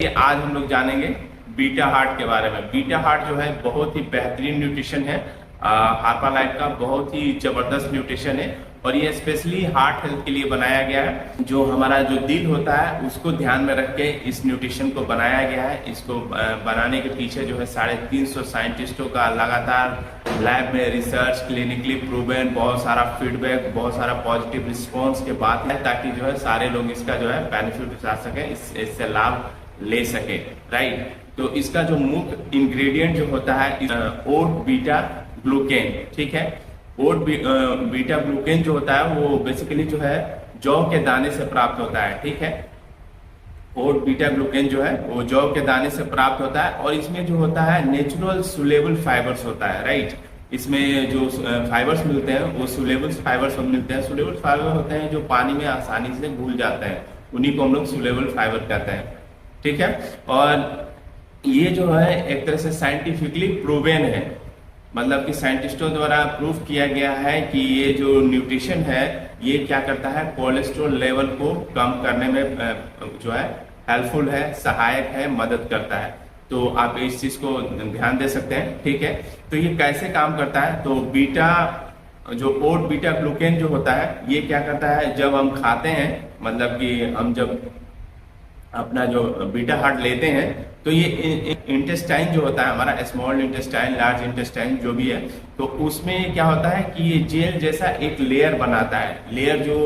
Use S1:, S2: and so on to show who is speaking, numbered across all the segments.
S1: आज हम लोग जानेंगे बीटा हार्ट के बारे में। बीटा हार्ट जो है बहुत ही बेहतरीन न्यूट्रिशन है। हार्बालाइफ का बहुत ही जबरदस्त न्यूट्रिशन है और ये स्पेशली हार्ट हेल्थ के लिए बनाया गया है। जो हमारा जो दिल होता है उसको ध्यान में रख के इस न्यूट्रिशन को बनाया गया है। इसको बनाने के पीछे जो है 350 साइंटिस्टों का लगातार लैब में रिसर्च, क्लिनिकली प्रूवन, बहुत सारा फीडबैक, बहुत सारा पॉजिटिव रिस्पॉन्स के बाद है, ताकि जो है सारे लोग इसका जो है बेनिफिट उठा सके, इससे लाभ ले सके। राइट, तो इसका जो मुख्य इंग्रेडिएंट जो होता है ओट बीटा ग्लूकेन। ठीक है, ओट बीटा ग्लूकेन जो होता है वो बेसिकली जो है जौ के दाने से प्राप्त होता है। ठीक है, ओट बीटा ग्लूकेन जो है वो जौ के दाने से प्राप्त होता है और इसमें जो होता है नेचुरल सुलेबल फाइबर्स होता है। राइट, इसमें जो फाइबर्स मिलते हैं वो सुलेबल फाइबर्स मिलते हैं। सुलेबल फाइबर होते हैं जो पानी में आसानी से घुल जाते हैं, उन्हीं को हम लोग सुलेबल फाइबर कहते हैं। ठीक है, और ये जो है एक तरह से साइंटिफिकली प्रूवन है, मतलब कि साइंटिस्टों द्वारा प्रूव किया गया है कि ये जो न्यूट्रिशन है ये क्या करता है, कोलेस्ट्रॉल लेवल को कम करने में जो है हेल्पफुल है, सहायक है, मदद करता है। तो आप इस चीज को ध्यान दे सकते हैं। ठीक है, तो ये कैसे काम करता है, तो बीटा जो ओट बीटा ग्लूकेन जो होता है ये क्या करता है, जब हम खाते हैं, मतलब कि हम जब अपना जो बीटा हार्ट लेते हैं तो ये इंटेस्टाइन जो होता है हमारा, स्मॉल इंटेस्टाइन, लार्ज इंटेस्टाइन जो भी है, तो उसमें क्या होता है कि ये जेल जैसा एक लेयर बनाता है। लेयर जो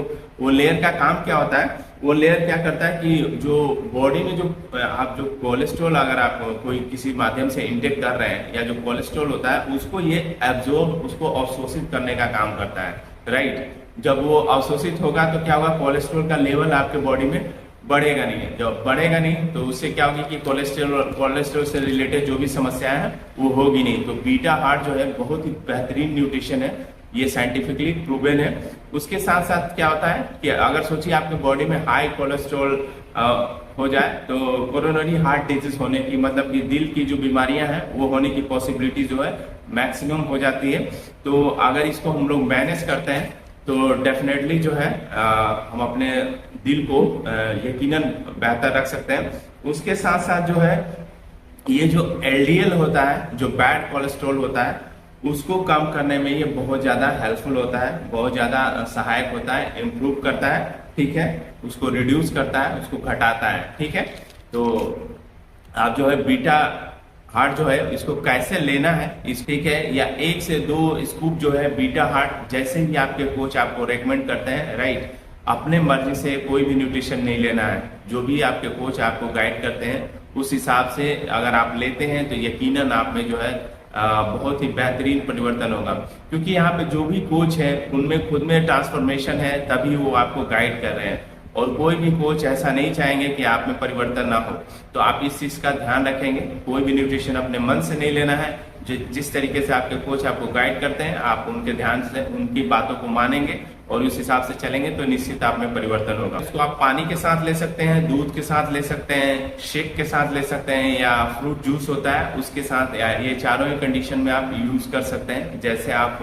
S1: वो लेयर का काम क्या होता है, वो लेयर क्या करता है कि जो बॉडी में जो आप जो कोलेस्ट्रॉल अगर आप कोई किसी माध्यम से इंटेक कर रहे हैं, या जो कोलेस्ट्रॉल होता है उसको ये एब्जॉर्ब, उसको अवशोषित करने का काम करता है। राइट, जब वो अवशोषित होगा तो क्या होगा, कोलेस्ट्रॉल का लेवल आपके बॉडी में बढ़ेगा नहीं। जब बढ़ेगा नहीं तो उससे क्या होगी कि कोलेस्ट्रॉल से रिलेटेड जो भी समस्याएं हैं वो होगी नहीं। तो बीटा हार्ट जो है बहुत ही बेहतरीन न्यूट्रिशन है, ये साइंटिफिकली प्रूवन है। उसके साथ साथ क्या होता है कि अगर सोचिए आपके बॉडी में हाई कोलेस्ट्रॉल हो जाए तो कोरोनरी हार्ट डिजीज होने की, मतलब कि दिल की जो बीमारियां हैं वो होने की पॉसिबिलिटी जो है मैक्सिमम हो जाती है। तो अगर इसको हम लोग मैनेज करते हैं तो डेफिनेटली जो है हम अपने दिल को यकीनन बेहतर रख सकते हैं। उसके साथ साथ जो है ये जो एलडीएल होता है, जो बैड कोलेस्ट्रॉल होता है, उसको कम करने में ये बहुत ज्यादा हेल्पफुल होता है, बहुत ज्यादा सहायक होता है, इम्प्रूव करता है। ठीक है, उसको रिड्यूस करता है, उसको घटाता है। ठीक है, तो आप जो है बीटा हार्ट जो है इसको कैसे लेना है इस, ठीक है, या 1 से 2 स्कूप जो है बीटा हार्ट जैसे ही आपके कोच आपको रेकमेंड करते हैं। राइट, अपने मर्जी से कोई भी न्यूट्रिशन नहीं लेना है, जो भी आपके कोच आपको गाइड करते हैं उस हिसाब से अगर आप लेते हैं तो यकीनन आप में जो है बहुत ही बेहतरीन परिवर्तन होगा। क्योंकि यहाँ पे जो भी कोच है उनमें खुद में ट्रांसफॉर्मेशन है, तभी वो आपको गाइड कर रहे हैं, और कोई भी कोच ऐसा नहीं चाहेंगे कि आप में परिवर्तन ना हो। तो आप इस चीज का ध्यान रखेंगे, कोई भी न्यूट्रिशन अपने मन से नहीं लेना है। जिस तरीके से आपके कोच आपको गाइड करते हैं आप उनके ध्यान से उनकी बातों को मानेंगे और उस हिसाब से चलेंगे तो निश्चित आप में परिवर्तन होगा। इसको आप पानी के साथ ले सकते हैं, दूध के साथ ले सकते हैं, शेक के साथ ले सकते हैं, या फ्रूट जूस होता है उसके साथ, या ये चारों ही कंडीशन में आप यूज कर सकते हैं। जैसे आप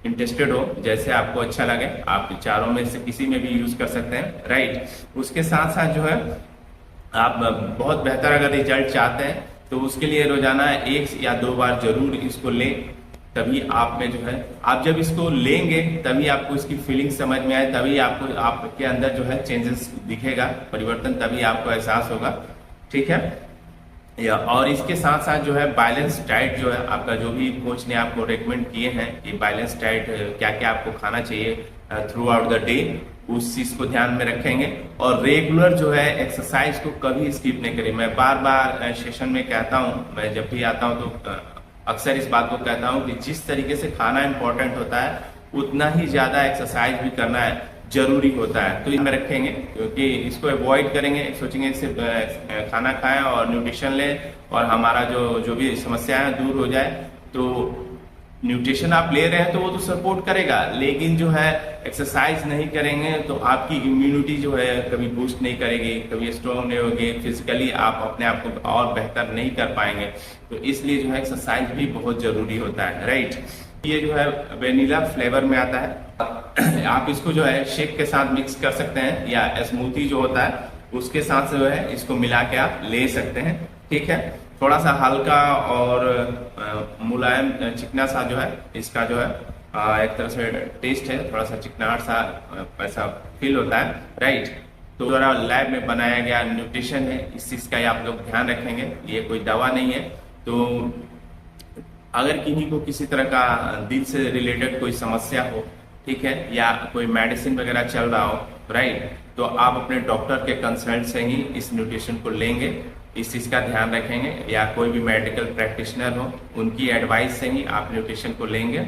S1: इंटरेस्टेड हो, जैसे आपको अच्छा लगे, आप चारों में से किसी में भी यूज कर सकते हैं। राइट, उसके साथ साथ जो है आप बहुत बेहतर अगर रिजल्ट चाहते हैं तो उसके लिए रोजाना 1 या 2 बार जरूर इसको लें, तभी आप में जो है, आप जब इसको लेंगे तभी आपको इसकी फीलिंग समझ में आए, तभी आपको आपके अंदर जो है चेंजेस दिखेगा, परिवर्तन तभी आपको एहसास होगा। ठीक है, या और इसके साथ साथ जो है बैलेंस डाइट जो है आपका, जो भी कोच ने आपको रेकमेंड किए हैं कि बैलेंस डाइट क्या क्या आपको खाना चाहिए थ्रू आउट द डे, उस चीज को ध्यान में रखेंगे। और रेगुलर जो है एक्सरसाइज को कभी स्किप नहीं करें। मैं बार बार सेशन में कहता हूँ, मैं जब भी आता हूँ तो अक्सर इस बात को कहता हूँ कि जिस तरीके से खाना इंपॉर्टेंट होता है उतना ही ज्यादा एक्सरसाइज भी करना है जरूरी होता है। तो इसमें रखेंगे, क्योंकि इसको अवॉइड करेंगे, सोचेंगे सिर्फ खाना खाएं और न्यूट्रिशन लें और हमारा जो भी समस्या है दूर हो जाए। तो न्यूट्रिशन आप ले रहे हैं तो वो तो सपोर्ट करेगा, लेकिन जो है एक्सरसाइज नहीं करेंगे तो आपकी इम्यूनिटी जो है कभी बूस्ट नहीं करेगी, कभी स्ट्रॉन्ग नहीं होगी, फिजिकली आप अपने आप को और बेहतर नहीं कर पाएंगे। तो इसलिए जो है एक्सरसाइज भी बहुत जरूरी होता है। राइट, ये जो है वेनिला फ्लेवर में आता है। आप इसको जो है शेक के साथ मिक्स कर सकते हैं, या स्मूथी जो होता है उसके साथ जो है इसको मिला के आप ले सकते हैं। ठीक है, थोड़ा सा हल्का और मुलायम चिकना सा जो है इसका जो है एक तरह से टेस्ट है, थोड़ा सा चिकनाहट सा ऐसा फील होता है, राइट। तो द्वारा लैब में बनाया गया न्यूट्रिशन है, इस चीज का आप लोग ध्यान रखेंगे, ये कोई दवा नहीं है। तो अगर किन्हीं को किसी तरह का दिल से रिलेटेड कोई समस्या हो, ठीक है, या कोई मेडिसिन वगैरह चल रहा हो, राइट, तो आप अपने डॉक्टर के कंसल्ट से ही इस न्यूट्रिशन को लेंगे, इस चीज का ध्यान रखेंगे, या कोई भी मेडिकल प्रैक्टिशनर हो उनकी एडवाइस से ही आप न्यूट्रिशन को लेंगे।